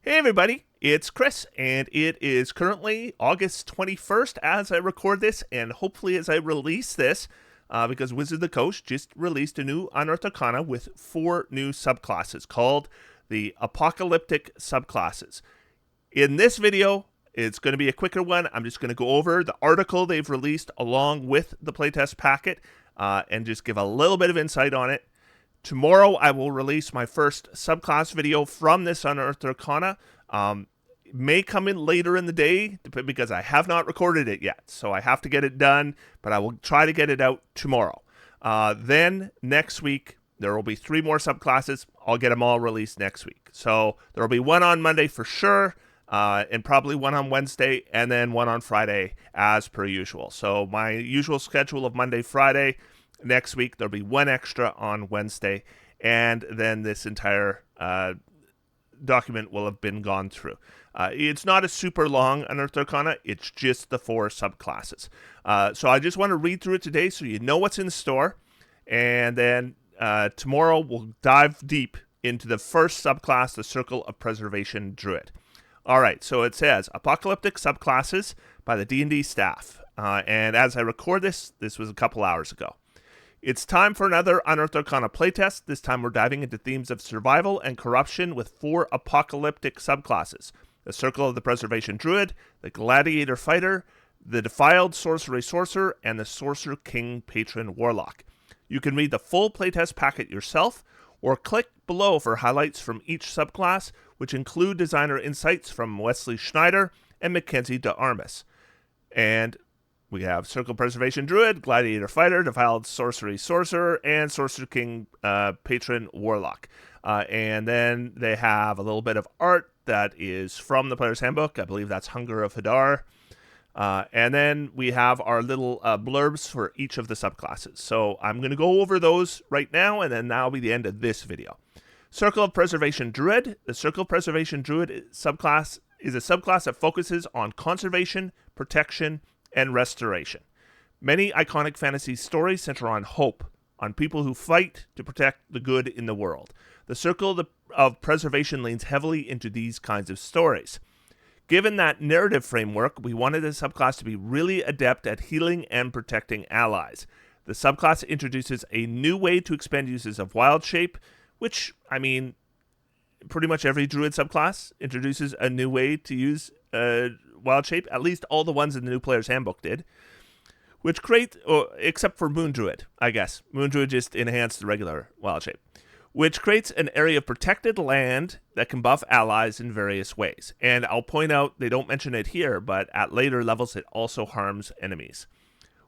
Hey everybody, it's Chris, and it is currently August 21st as I record this, and hopefully as I release this, because Wizard of the Coast just released a new Unearthed Arcana with 4 new subclasses called the Apocalyptic Subclasses. In this video, it's going to be a quicker one. I'm just going to go over the article they've released along with the playtest packet, and just give a little bit of insight on it. Tomorrow, I will release my first subclass video from this Unearthed Arcana. It may come in later in the day because I have not recorded it yet, so I have to get it done, but I will try to get it out tomorrow. Then next week, there will be 3 more subclasses. I'll get them all released next week. So there will be one on Monday for sure, and probably one on Wednesday, and then one on Friday as per usual. So my usual schedule of Monday, Friday. Next week, there'll be one extra on Wednesday, and then this entire document will have been gone through. It's not a super long Unearthed Arcana. It's just the 4 subclasses. So I just want to read through it today so you know what's in store, and then tomorrow we'll dive deep into the first subclass, the Circle of Preservation Druid. All right, so it says Apocalyptic Subclasses by the D&D staff. And as I record this was a couple hours ago. It's time for another Unearthed Arcana playtest. This time we're diving into themes of survival and corruption with 4 apocalyptic subclasses. The Circle of the Preservation Druid, the Gladiator Fighter, the Defiled Sorcery Sorcerer, and the Sorcerer King Patron Warlock. You can read the full playtest packet yourself, or click below for highlights from each subclass, which include designer insights from Wesley Schneider and Mackenzie DeArmas. And we have Circle Preservation Druid, Gladiator Fighter, Defiled Sorcery Sorcerer, and Sorcerer King Patron Warlock. And then they have a little bit of art that is from the Player's Handbook. I believe that's Hunger of Hadar. And then we have our little blurbs for each of the subclasses. So I'm going to go over those right now, and then that'll be the end of this video. Circle of Preservation Druid. The Circle of Preservation Druid subclass is a subclass that focuses on conservation, protection, and restoration. Many iconic fantasy stories center on hope, on people who fight to protect the good in the world. The Circle of Preservation leans heavily into these kinds of stories. Given that narrative framework, we wanted the subclass to be really adept at healing and protecting allies. The subclass introduces a new way to expand uses of Wild Shape, which, I mean, pretty much every Druid subclass introduces a new way to use Wild Shape. At least all the ones in the new Player's Handbook did. Which except for Moon Druid, I guess. Moon Druid just enhanced the regular Wild Shape. Which creates an area of protected land that can buff allies in various ways. And I'll point out, they don't mention it here, but at later levels it also harms enemies.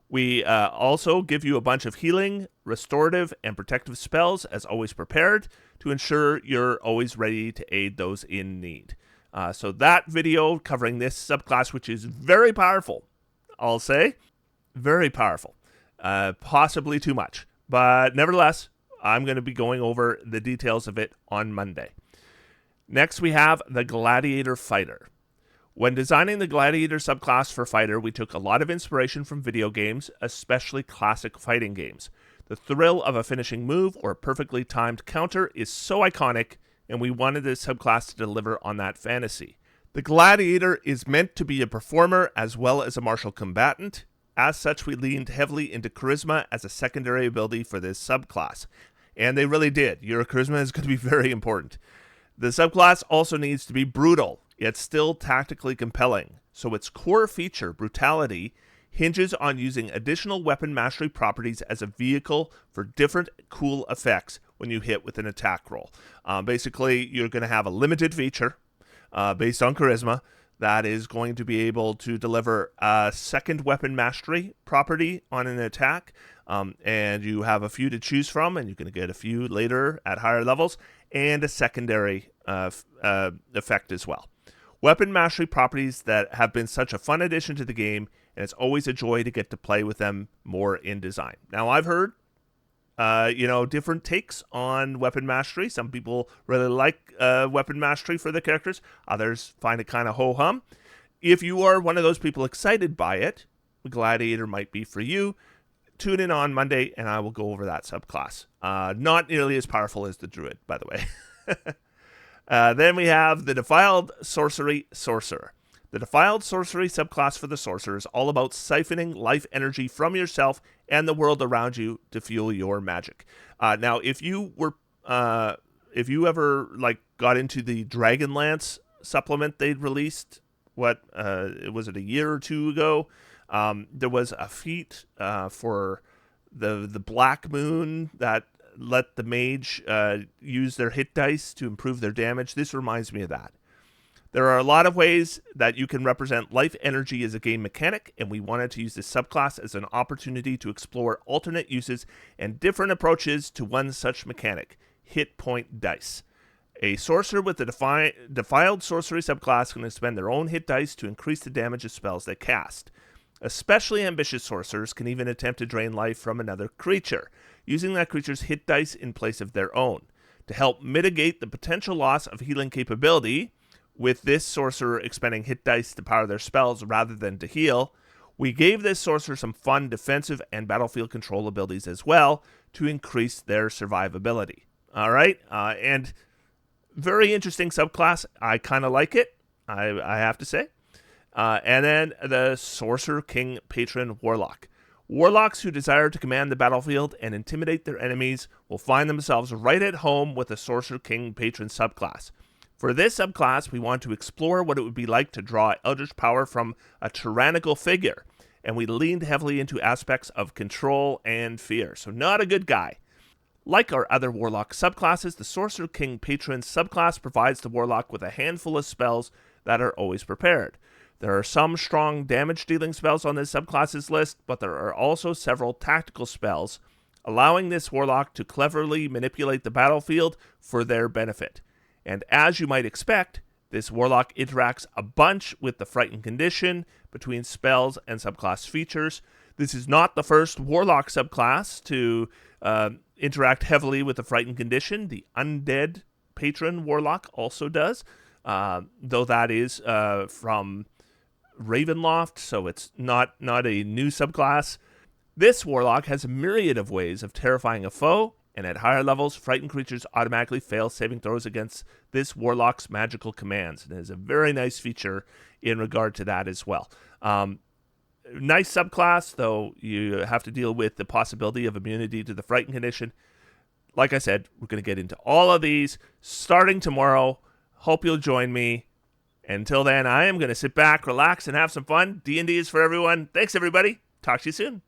We also give you a bunch of healing, restorative, and protective spells as always prepared to ensure you're always ready to aid those in need. So that video covering this subclass, which is very powerful, I'll say, very powerful, possibly too much, but nevertheless, I'm going to be going over the details of it on Monday. Next, we have the Gladiator Fighter. When designing the Gladiator subclass for Fighter, we took a lot of inspiration from video games, especially classic fighting games. The thrill of a finishing move or a perfectly timed counter is so iconic, and we wanted this subclass to deliver on that fantasy. The Gladiator is meant to be a performer as well as a martial combatant. As such, we leaned heavily into Charisma as a secondary ability for this subclass. And they really did. Your Charisma is going to be very important. The subclass also needs to be brutal, yet still tactically compelling. So its core feature, Brutality, hinges on using additional weapon mastery properties as a vehicle for different cool effects when you hit with an attack roll. Basically, you're going to have a limited feature based on Charisma that is going to be able to deliver a second weapon mastery property on an attack. And you have a few to choose from, and you can get a few later at higher levels, and a secondary effect as well. Weapon mastery properties that have been such a fun addition to the game, and it's always a joy to get to play with them more in design. Now, I've heard different takes on weapon mastery. Some people really like weapon mastery for the characters. Others find it kind of ho-hum. If you are one of those people excited by it, Gladiator might be for you. Tune in on Monday, and I will go over that subclass. Not nearly as powerful as the Druid, by the way. Then we have the Defiled Sorcery Sorcerer. The Defiled Sorcery subclass for the Sorcerer is all about siphoning life energy from yourself and the world around you to fuel your magic. Now, if you ever got into the Dragonlance supplement they'd released, was it a year or two ago? There was a feat for the Black Moon that let the mage use their hit dice to improve their damage. This reminds me of that. There are a lot of ways that you can represent life energy as a game mechanic, and we wanted to use this subclass as an opportunity to explore alternate uses and different approaches to one such mechanic: hit point dice. A sorcerer with the Defiled Sorcery subclass can spend their own hit dice to increase the damage of spells they cast. Especially ambitious sorcerers can even attempt to drain life from another creature, using that creature's hit dice in place of their own. To help mitigate the potential loss of healing capability, with this sorcerer expending hit dice to power their spells rather than to heal, we gave this sorcerer some fun defensive and battlefield control abilities as well to increase their survivability. All right, and very interesting subclass. I kind of like it, I have to say. And then the Sorcerer King Patron Warlock. Warlocks who desire to command the battlefield and intimidate their enemies will find themselves right at home with the Sorcerer King Patron subclass. For this subclass, we want to explore what it would be like to draw eldritch power from a tyrannical figure, and we leaned heavily into aspects of control and fear, so not a good guy. Like our other Warlock subclasses, the Sorcerer King Patron subclass provides the Warlock with a handful of spells that are always prepared. There are some strong damage-dealing spells on this subclass's list, but there are also several tactical spells, allowing this Warlock to cleverly manipulate the battlefield for their benefit. And as you might expect, this Warlock interacts a bunch with the Frightened condition between spells and subclass features. This is not the first Warlock subclass to interact heavily with the Frightened condition. The Undead Patron Warlock also does, though that is from Ravenloft, so it's not a new subclass. This Warlock has a myriad of ways of terrifying a foe, and at higher levels, frightened creatures automatically fail saving throws against this Warlock's magical commands. And it is a very nice feature in regard to that as well. Nice subclass, though you have to deal with the possibility of immunity to the frightened condition. Like I said, we're going to get into all of these starting tomorrow. Hope you'll join me. Until then, I am going to sit back, relax, and have some fun. D&D is for everyone. Thanks, everybody. Talk to you soon.